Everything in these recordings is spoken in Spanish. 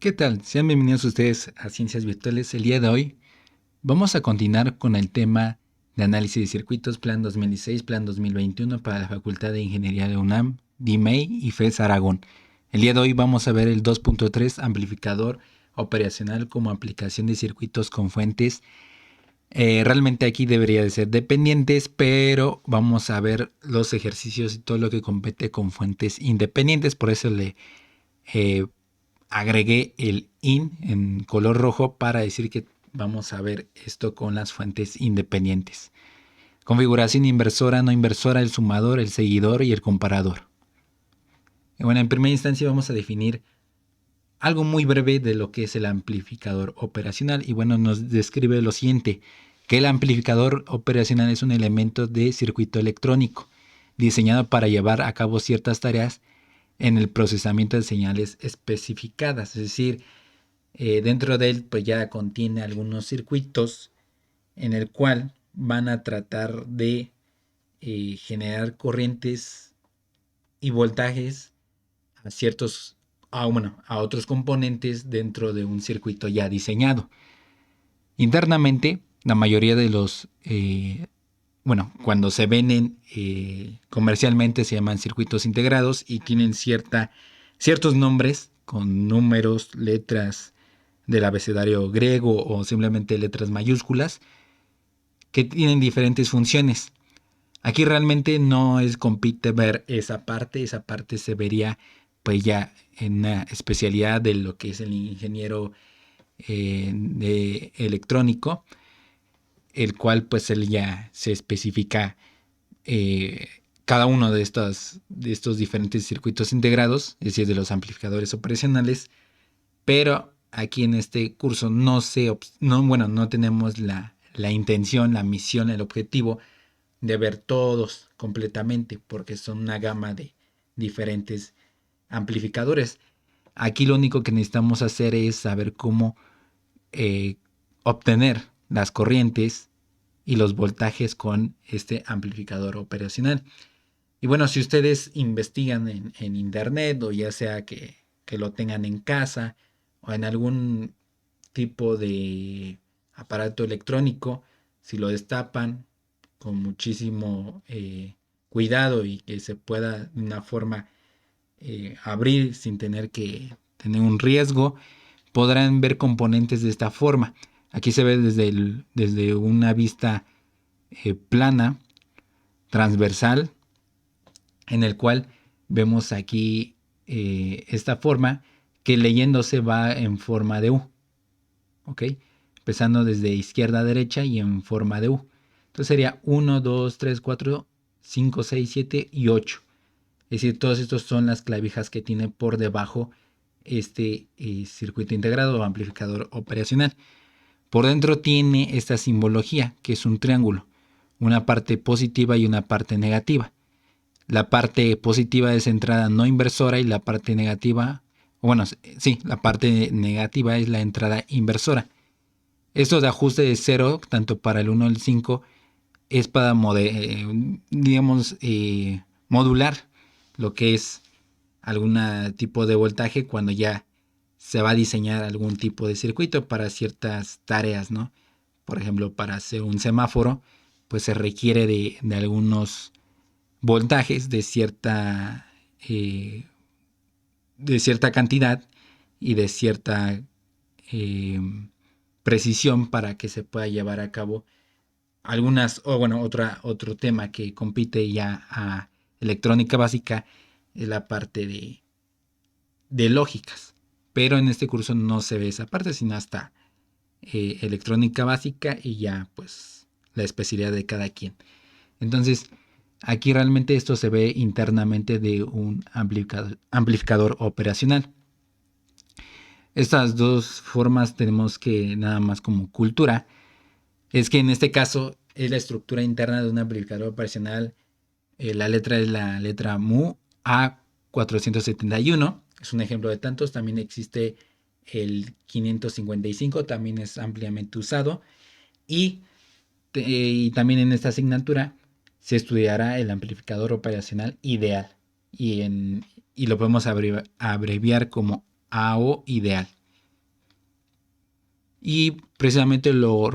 ¿Qué tal? Sean bienvenidos ustedes a Ciencias Virtuales. El día de hoy vamos a continuar con el tema de análisis de circuitos Plan 2016, Plan 2021 para la Facultad de Ingeniería de UNAM, DIMEI y FES Aragón. El día de hoy vamos a ver el 2.3 amplificador operacional como aplicación de circuitos con fuentes. Realmente aquí debería de ser dependientes, pero vamos a ver los ejercicios y todo lo que compete con fuentes independientes. Por eso le agregué el IN en color rojo para decir que vamos a ver esto con las fuentes independientes. Configuración inversora, no inversora, el sumador, el seguidor y el comparador. Y bueno, en primera instancia vamos a definir algo muy breve de lo que es el amplificador operacional. Y bueno, nos describe lo siguiente, que el amplificador operacional es un elemento de circuito electrónico diseñado para llevar a cabo ciertas tareas en el procesamiento de señales especificadas, es decir, dentro de él pues ya contiene algunos circuitos en el cual van a tratar de generar corrientes y voltajes a ciertos, a otros componentes dentro de un circuito ya diseñado. Internamente, la mayoría de los, cuando se venden comercialmente se llaman circuitos integrados y tienen ciertos nombres con números, letras del abecedario griego o simplemente letras mayúsculas que tienen diferentes funciones. Aquí realmente no es compite ver esa parte se vería pues ya en una especialidad de lo que es el ingeniero de electrónico, el cual pues él ya se especifica cada uno de estos diferentes circuitos integrados, es decir, de los amplificadores operacionales, pero aquí en este curso no tenemos la intención, la misión, el objetivo de ver todos completamente, porque son una gama de diferentes amplificadores. Aquí lo único que necesitamos hacer es saber cómo obtener las corrientes y los voltajes con este amplificador operacional. Y bueno, si ustedes investigan en internet o ya sea que lo tengan en casa o en algún tipo de aparato electrónico, si lo destapan con muchísimo cuidado y que se pueda de una forma abrir sin tener que tener un riesgo, podrán ver componentes de esta forma. Aquí se ve desde una vista plana, transversal, en el cual vemos aquí esta forma que leyéndose va en forma de U. ¿Ok? Empezando desde izquierda a derecha y en forma de U. Entonces sería 1, 2, 3, 4, 5, 6, 7 y 8. Es decir, todos estos son las clavijas que tiene por debajo este circuito integrado o amplificador operacional. Por dentro tiene esta simbología que es un triángulo, una parte positiva y una parte negativa. La parte positiva es entrada no inversora y la parte negativa, la parte negativa es la entrada inversora. Esto de ajuste de 0, tanto para el 1 y el 5, es para modular lo que es algún tipo de voltaje cuando ya se va a diseñar algún tipo de circuito para ciertas tareas, ¿no? Por ejemplo, para hacer un semáforo, pues se requiere de algunos voltajes de cierta cantidad y de cierta precisión para que se pueda llevar a cabo otro tema que compite ya a electrónica básica es la parte de lógicas, pero en este curso no se ve esa parte sino hasta electrónica básica y ya pues la especialidad de cada quien. Entonces aquí realmente esto se ve internamente de un amplificador operacional. Estas dos formas tenemos que nada más como cultura es que en este caso es la estructura interna de un amplificador operacional. La letra es la letra MU A471. Es un ejemplo de tantos. También existe el 555. También es ampliamente usado. Y también en esta asignatura se estudiará el amplificador operacional ideal. Y lo podemos abreviar como AO ideal. Y precisamente lo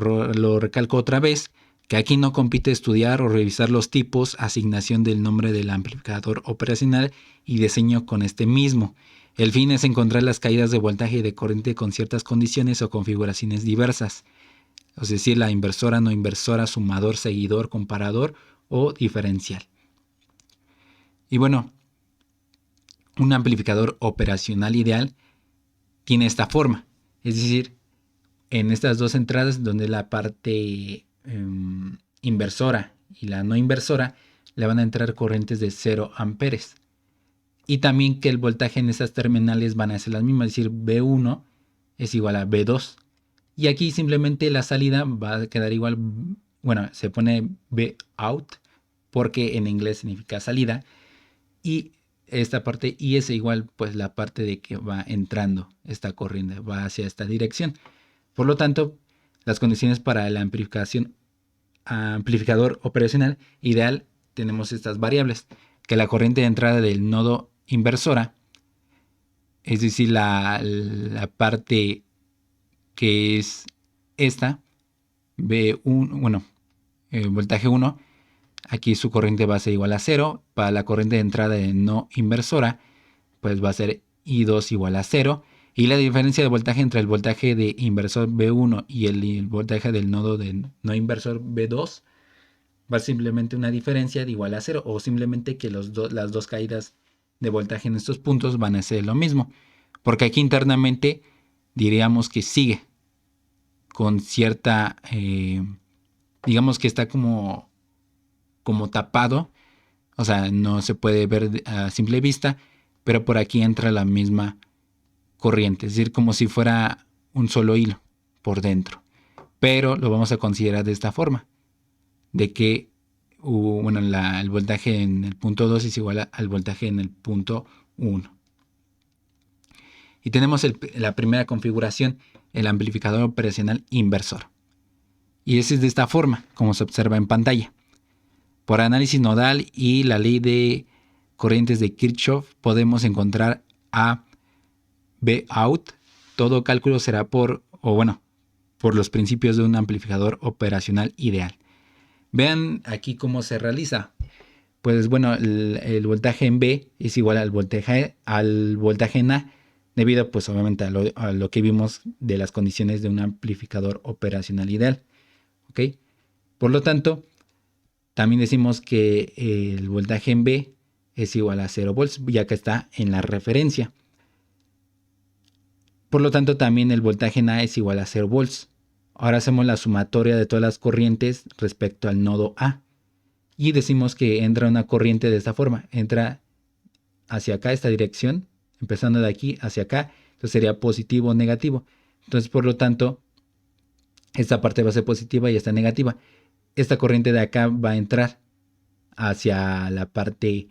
recalco otra vez, que aquí no compite estudiar o revisar los tipos, asignación del nombre del amplificador operacional y diseño con este mismo. El fin es encontrar las caídas de voltaje y de corriente con ciertas condiciones o configuraciones diversas. Es decir, la inversora, no inversora, sumador, seguidor, comparador o diferencial. Y bueno, un amplificador operacional ideal tiene esta forma. Es decir, en estas dos entradas donde la parte inversora y la no inversora le van a entrar corrientes de 0 amperes. Y también que el voltaje en esas terminales van a ser las mismas, es decir, B1 es igual a B2. Y aquí simplemente la salida va a quedar igual, bueno, se pone B out porque en inglés significa salida. Y esta parte y es igual pues la parte de que va entrando esta corriente, va hacia esta dirección. Por lo tanto, las condiciones para la amplificador operacional ideal tenemos estas variables, que la corriente de entrada del nodo inversora, es decir, la parte que es esta, B1, bueno, voltaje 1, aquí su corriente va a ser igual a 0. Para la corriente de entrada de no inversora, pues va a ser I2 igual a 0. Y la diferencia de voltaje entre el voltaje de inversor B1 y el voltaje del nodo de no inversor B2 va a ser simplemente una diferencia de igual a 0, o simplemente que las dos caídas de voltaje en estos puntos van a ser lo mismo. Porque aquí internamente diríamos que sigue con cierta, digamos que está como tapado, o sea, no se puede ver a simple vista, pero por aquí entra la misma corriente, es decir, como si fuera un solo hilo por dentro. Pero lo vamos a considerar de esta forma, de que bueno, el voltaje en el punto 2 es igual al voltaje en el punto 1. Y tenemos la primera configuración, el amplificador operacional inversor. Y ese es de esta forma, como se observa en pantalla. Por análisis nodal y la ley de corrientes de Kirchhoff podemos encontrar a B out. Todo cálculo será por los principios de un amplificador operacional ideal. Vean aquí cómo se realiza. Pues bueno, el voltaje en B es igual al voltaje en A, debido pues obviamente a lo que vimos de las condiciones de un amplificador operacional ideal. ¿Ok? Por lo tanto, también decimos que el voltaje en B es igual a 0 volts, ya que está en la referencia. Por lo tanto, también el voltaje en A es igual a 0 volts. Ahora hacemos la sumatoria de todas las corrientes respecto al nodo A. Y decimos que entra una corriente de esta forma. Entra hacia acá, esta dirección, empezando de aquí hacia acá. Entonces sería positivo o negativo. Entonces, por lo tanto, esta parte va a ser positiva y esta negativa. Esta corriente de acá va a entrar hacia la parte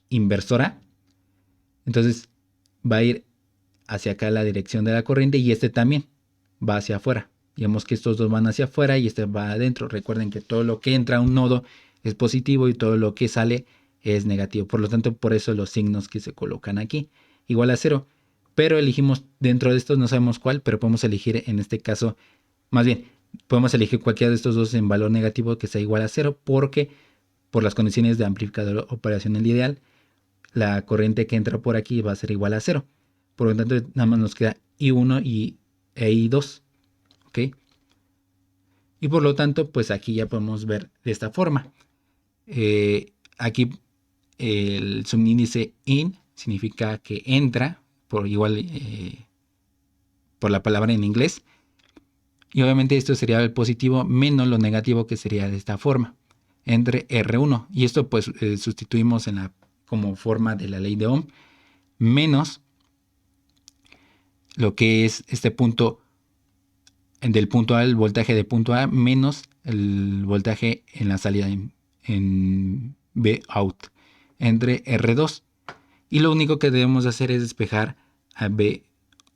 inversora. Entonces va a ir hacia acá la dirección de la corriente y este también va hacia afuera. Digamos que estos dos van hacia afuera y este va adentro. Recuerden que todo lo que entra a un nodo es positivo y todo lo que sale es negativo. Por lo tanto, por eso los signos que se colocan aquí igual a 0. Pero elegimos dentro de estos, no sabemos cuál, pero podemos elegir en este caso, más bien, podemos elegir cualquiera de estos dos en valor negativo que sea igual a 0, porque por las condiciones de amplificador operacional ideal, la corriente que entra por aquí va a ser igual a 0. Por lo tanto, nada más nos queda I1 e I2. ¿Ok? Y por lo tanto, pues aquí ya podemos ver de esta forma. Aquí el subíndice IN significa que entra, por igual por la palabra en inglés. Y obviamente esto sería el positivo menos lo negativo, que sería de esta forma, entre R1. Y esto pues sustituimos como forma de la ley de Ohm, menos lo que es este punto del punto A, el voltaje de punto A, menos el voltaje en la salida en B out, entre R2. Y lo único que debemos hacer es despejar a B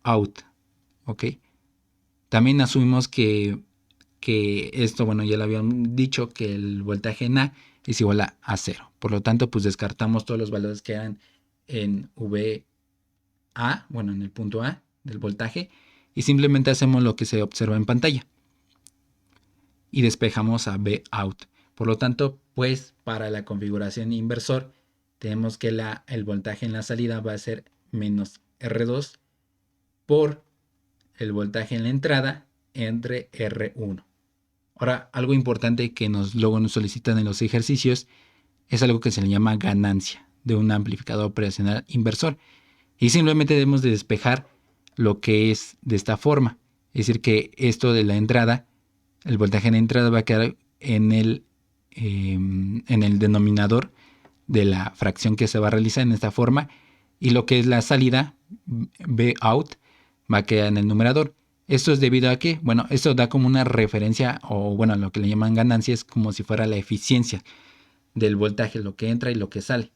out. ¿Ok? También asumimos que esto, bueno, ya lo habían dicho, que el voltaje en A es igual a 0. Por lo tanto, pues descartamos todos los valores que eran en VA, bueno, en el punto A del voltaje, y simplemente hacemos lo que se observa en pantalla y despejamos a Vout. Por lo tanto, pues para la configuración inversor tenemos que el voltaje en la salida va a ser menos R2 por el voltaje en la entrada entre R1. Ahora, algo importante que luego nos solicitan en los ejercicios es algo que se le llama ganancia de un amplificador operacional inversor. Y simplemente debemos de despejar lo que es de esta forma. Es decir, que esto de la entrada, el voltaje en la entrada va a quedar en el denominador de la fracción que se va a realizar en esta forma. Y lo que es la salida, Vout, va a quedar en el numerador. Esto es debido a que, bueno, esto da como una referencia, o bueno, lo que le llaman ganancia es como si fuera la eficiencia del voltaje, lo que entra y lo que sale.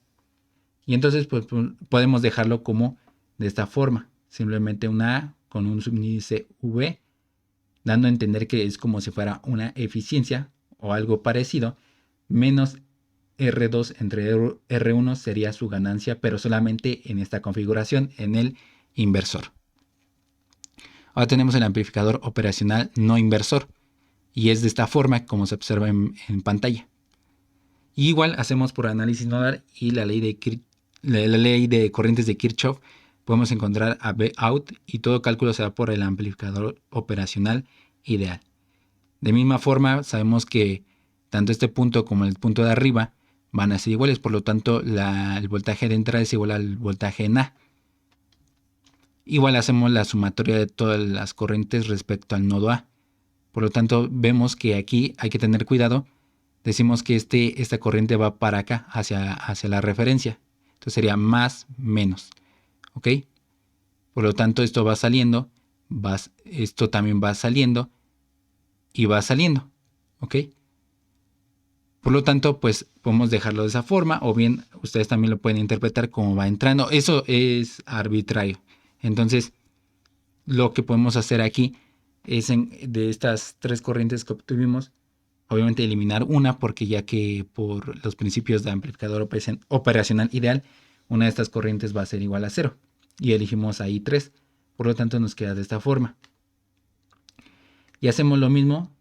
Y entonces pues podemos dejarlo como de esta forma, simplemente una A con un subíndice V, dando a entender que es como si fuera una eficiencia o algo parecido, menos R2 entre R1 sería su ganancia, pero solamente en esta configuración, en el inversor. Ahora tenemos el amplificador operacional no inversor, y es de esta forma como se observa en pantalla. Y igual hacemos por análisis nodal y la ley de corrientes de Kirchhoff, podemos encontrar a Vout y todo cálculo se da por el amplificador operacional ideal. De misma forma, sabemos que tanto este punto como el punto de arriba van a ser iguales, por lo tanto el voltaje de entrada es igual al voltaje en A. Igual hacemos la sumatoria de todas las corrientes respecto al nodo A. Por lo tanto, vemos que aquí hay que tener cuidado. Decimos que esta corriente va para acá, hacia la referencia. Entonces sería más, menos. ¿Ok? Por lo tanto, esto va saliendo, esto también va saliendo y va saliendo. ¿Ok? Por lo tanto, pues podemos dejarlo de esa forma, o bien ustedes también lo pueden interpretar como va entrando. Eso es arbitrario. Entonces, lo que podemos hacer aquí es de estas tres corrientes que obtuvimos, obviamente eliminar una, porque ya que por los principios de amplificador operacional ideal, una de estas corrientes va a ser igual a 0. Y elegimos ahí 3. Por lo tanto nos queda de esta forma. Y hacemos lo mismo.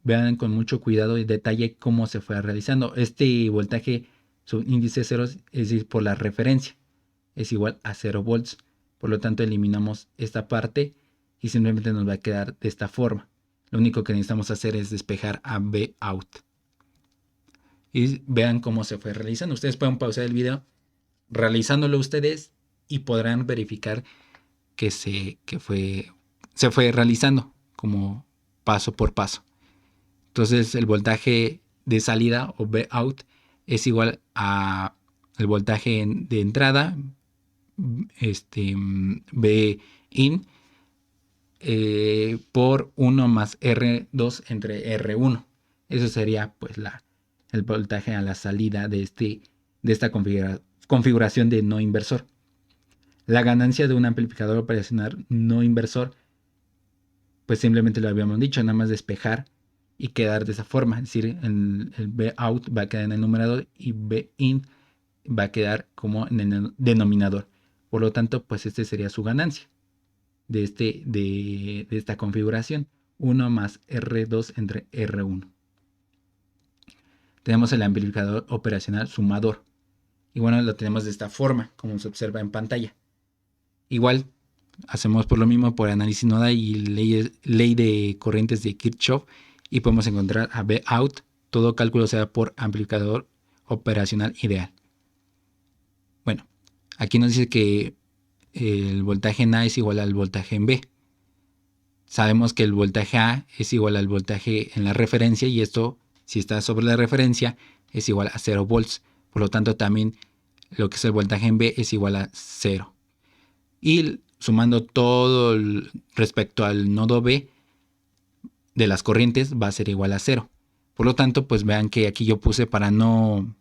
Vean con mucho cuidado y detalle cómo se fue realizando. Este voltaje, su índice 0, es decir, por la referencia, es igual a 0 volts. Por lo tanto eliminamos esta parte y simplemente nos va a quedar de esta forma. Lo único que necesitamos hacer es despejar a Vout. Y vean cómo se fue realizando. Ustedes pueden pausar el video realizándolo ustedes y podrán verificar que se fue realizando como paso por paso. Entonces el voltaje de salida o Vout es igual a el voltaje de entrada, B in, por 1 más R2 entre R1. Eso sería pues el voltaje a la salida de esta configuración de no inversor. La ganancia de un amplificador operacional no inversor, pues simplemente lo habíamos dicho, nada más despejar y quedar de esa forma. Es decir, el Vout va a quedar en el numerador y Vin va a quedar como en el denominador. Por lo tanto, pues este sería su ganancia de esta configuración. 1 más R2 entre R1. Tenemos el amplificador operacional sumador. Y bueno, lo tenemos de esta forma, como se observa en pantalla. Igual, hacemos por lo mismo por análisis nodal y ley de corrientes de Kirchhoff. Y podemos encontrar a Vout. Todo cálculo se da por amplificador operacional ideal. Bueno, aquí nos dice que el voltaje en A es igual al voltaje en B. Sabemos que el voltaje A es igual al voltaje en la referencia y esto, si está sobre la referencia, es igual a 0 volts. Por lo tanto, también lo que es el voltaje en B es igual a 0. Y sumando todo respecto al nodo B de las corrientes va a ser igual a 0. Por lo tanto, pues vean que aquí yo puse para no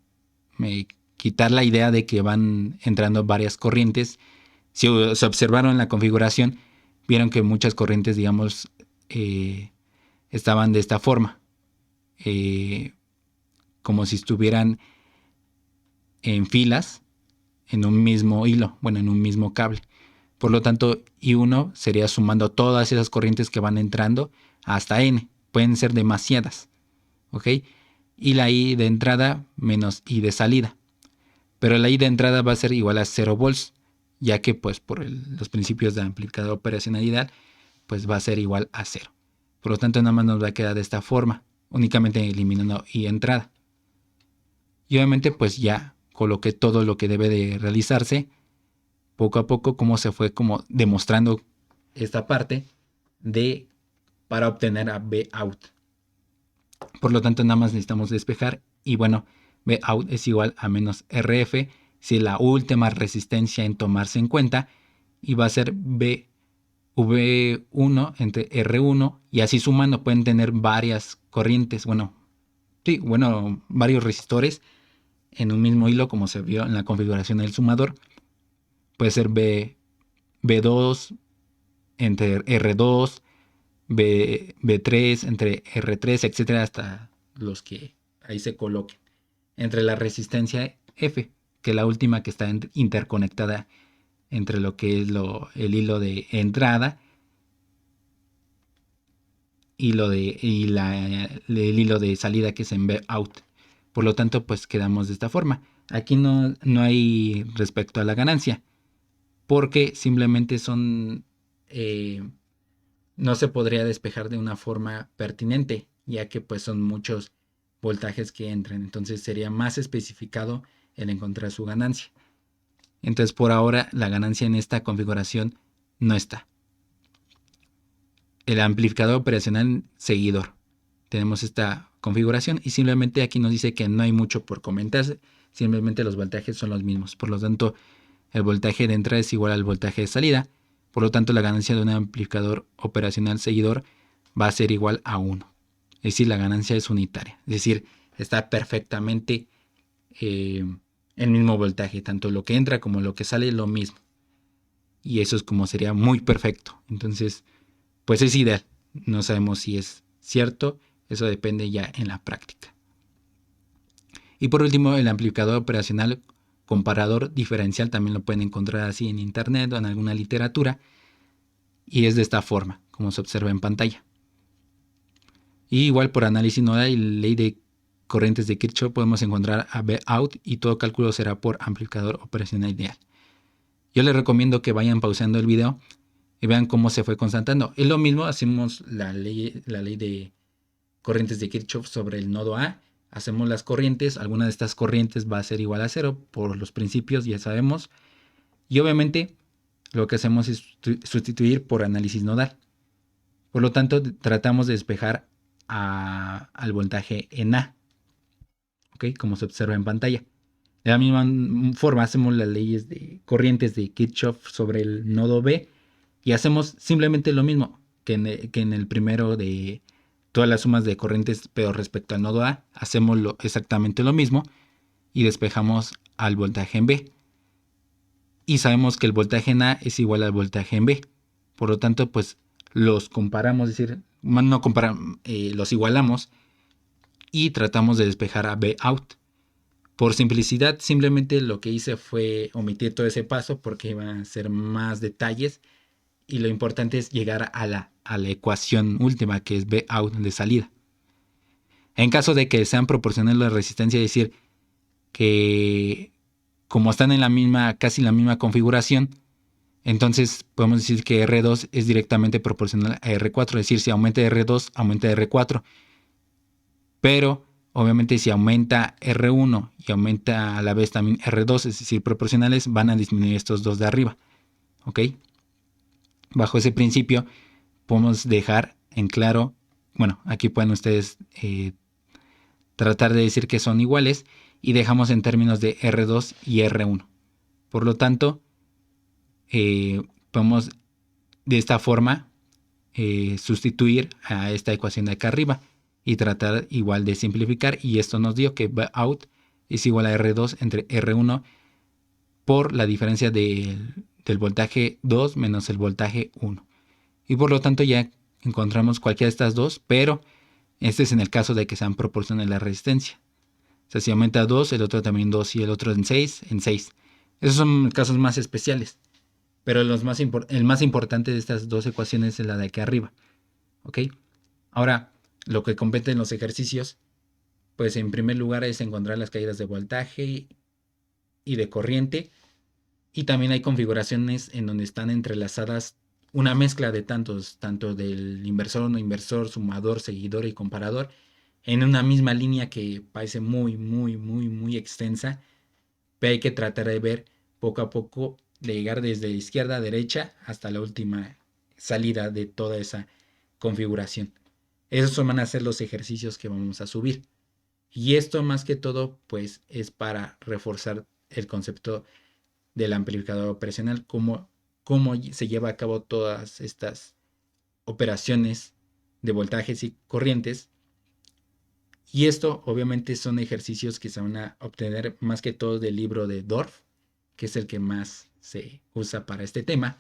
quitar la idea de que van entrando varias corrientes. Si se observaron en la configuración, vieron que muchas corrientes, digamos, estaban de esta forma, como si estuvieran en filas, en un mismo hilo, bueno, en un mismo cable. Por lo tanto, I1 sería sumando todas esas corrientes que van entrando hasta N. Pueden ser demasiadas. ¿Ok? Y la I de entrada menos I de salida. Pero la I de entrada va a ser igual a 0 volts, ya que pues por los principios de amplificador operacionalidad, pues va a ser igual a 0. Por lo tanto, nada más nos va a quedar de esta forma, únicamente eliminando I entrada. Y obviamente pues ya coloqué todo lo que debe de realizarse poco a poco, como se fue como demostrando esta parte de para obtener a Vout. Por lo tanto, nada más necesitamos despejar y bueno, Vout es igual a menos RF, si la última resistencia en tomarse en cuenta, y va a ser V1 entre R1, y así sumando pueden tener varias corrientes, varios resistores en un mismo hilo, como se vio en la configuración del sumador. Puede ser B2 entre R2, B3 entre R3, etcétera, hasta los que ahí se coloquen. Entre la resistencia F, que es la última que está interconectada entre lo que es el hilo de entrada y el hilo de salida, que es en Vout. Por lo tanto, pues quedamos de esta forma. Aquí no hay respecto a la ganancia, porque simplemente no se podría despejar de una forma pertinente, ya que pues son muchos voltajes que entran. Entonces sería más especificado el encontrar su ganancia. Entonces por ahora la ganancia en esta configuración no está. El amplificador operacional seguidor. Tenemos esta configuración y simplemente aquí nos dice que no hay mucho por comentarse. Simplemente los voltajes son los mismos. Por lo tanto, el voltaje de entrada es igual al voltaje de salida. Por lo tanto, la ganancia de un amplificador operacional seguidor va a ser igual a 1. Es decir, la ganancia es unitaria. Es decir, está perfectamente el mismo voltaje. Tanto lo que entra como lo que sale, lo mismo. Y eso es como sería muy perfecto. Entonces, pues es ideal. No sabemos si es cierto. Eso depende ya en la práctica. Y por último, el amplificador operacional comparador diferencial, también lo pueden encontrar así en internet o en alguna literatura, y es de esta forma, como se observa en pantalla. Y igual por análisis nodal y ley de corrientes de Kirchhoff podemos encontrar a Vout, y todo cálculo será por amplificador operacional ideal. Yo les recomiendo que vayan pausando el video y vean cómo se fue constatando. Es lo mismo, hacemos la ley de corrientes de Kirchhoff sobre el nodo A. Hacemos las corrientes, alguna de estas corrientes va a ser igual a 0 por los principios, ya sabemos. Y obviamente lo que hacemos es sustituir por análisis nodal. Por lo tanto, tratamos de despejar al voltaje en A, ¿okay? Como se observa en pantalla. De la misma forma hacemos las leyes de corrientes de Kirchhoff sobre el nodo B y hacemos simplemente lo mismo que en el primero de todas las sumas de corrientes, pero respecto al nodo A, hacemos exactamente lo mismo y despejamos al voltaje en B. Y sabemos que el voltaje en A es igual al voltaje en B. Por lo tanto, pues los comparamos, es decir, no comparamos, los igualamos y tratamos de despejar a Vout. Por simplicidad, simplemente lo que hice fue omitir todo ese paso porque iban a ser más detalles y lo importante es llegar a la ecuación última, que es Vout de salida. En caso de que sean proporcionales la resistencia, es decir, que como están en casi la misma configuración, entonces podemos decir que R2 es directamente proporcional a R4, es decir, si aumenta R2, aumenta R4. Pero obviamente si aumenta R1 y aumenta a la vez también R2, es decir, proporcionales, van a disminuir estos dos de arriba. ¿Ok? Bajo ese principio podemos dejar en claro, bueno, aquí pueden ustedes tratar de decir que son iguales y dejamos en términos de R2 y R1. Por lo tanto, podemos de esta forma sustituir a esta ecuación de acá arriba y tratar igual de simplificar, y esto nos dio que Vout es igual a R2 entre R1 por la diferencia del voltaje 2 menos el voltaje 1. Y por lo tanto ya encontramos cualquiera de estas dos, pero este es en el caso de que sean proporcionales la resistencia. O sea, si aumenta 2, el otro también 2 y el otro en 6, en 6. Esos son casos más especiales. Pero el más importante de estas dos ecuaciones es la de aquí arriba. ¿Ok? Ahora, lo que compete en los ejercicios, pues en primer lugar es encontrar las caídas de voltaje y de corriente. Y también hay configuraciones en donde están entrelazadas una mezcla de tanto del inversor, no inversor, sumador, seguidor y comparador, en una misma línea que parece muy extensa, pero hay que tratar de ver poco a poco, de llegar desde izquierda a derecha hasta la última salida de toda esa configuración. Esos van a ser los ejercicios que vamos a subir. Y esto más que todo, pues es para reforzar el concepto del amplificador operacional, cómo se lleva a cabo todas estas operaciones de voltajes y corrientes. Y esto obviamente son ejercicios que se van a obtener más que todo del libro de Dorf, que es el que más se usa para este tema.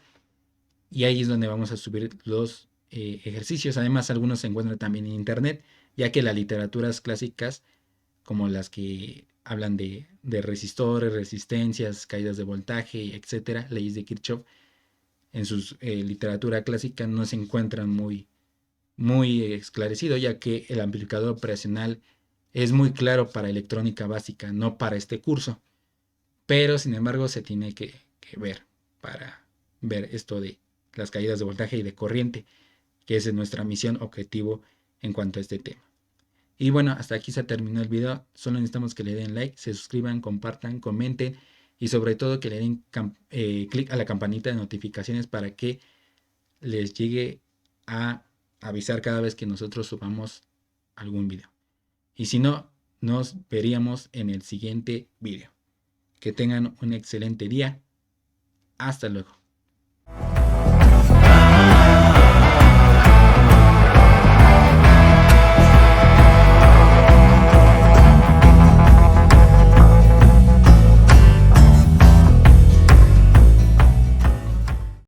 Y ahí es donde vamos a subir los ejercicios. Además, algunos se encuentran también en internet, ya que las literaturas clásicas, como las que hablan de resistores, resistencias, caídas de voltaje, etcétera, leyes de Kirchhoff, en su literatura clásica no se encuentran muy esclarecido, ya que el amplificador operacional es muy claro para electrónica básica, no para este curso. Pero sin embargo se tiene que ver para ver esto de las caídas de voltaje y de corriente, que es nuestra misión objetivo en cuanto a este tema. Y bueno, hasta aquí se terminó el video. Solo necesitamos que le den like, se suscriban, compartan, comenten y sobre todo que le den clic a la campanita de notificaciones para que les llegue a avisar cada vez que nosotros subamos algún video. Y si no, nos veríamos en el siguiente video. Que tengan un excelente día. Hasta luego.